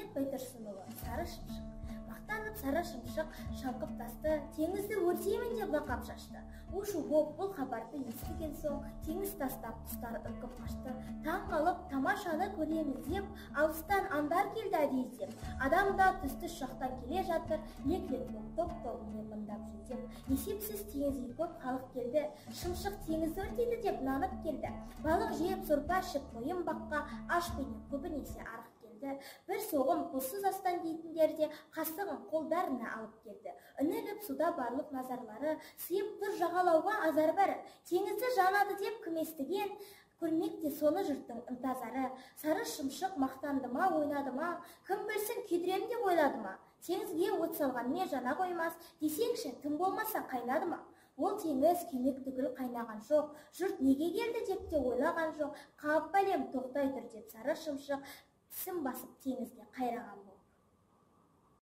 Ахмет Байтұрсынұлы, Сары Шымшық. Мақтанып Сары Шымшық шалқып тасты, теңізді өртеймін деп лақап шашты. У-шу боп бұл хабарды естіген соң, теңіз тастап құстар үркіп қашты. Таң қалып тамашаны көреміз деп, алыстан аңдар келді әдейіздеп. Адам да түс жақтан келе жатыр, лек-лек боп топ-тобымен мындап жүздеп. Есепсіз теңізге көп халық келді, Шымшық теңізді өртейді деп нанып келді. Балық жеп, сорпа ішіп, қойын баққа, аш пенен көбінесе арық келді. Бір соғым пұлсыз астан дейтіндерде қасығын қолдарына алып келді. Үніліп суда барлық назарлары, сыйып тұр жағалауға азар бәрі. Теңізді жанады деп кім естіген, көрмекте соны жұрттың ынтазары. Сары Шымшық мақтанды ма, ойнады ма, кім білсін күйдірем деп ойлады ма? Теңізге от салғанмен жана қоймас, десеңші, тым болмаса қайнады ма? Ол теңіз күймек түгіл қайнаған жоқ, жұрт неге келді деп те ойлаған жоқ. Қап бәлем тоқтай тұр деп Сары Шымшық тісін басып теңізге қайраған болды.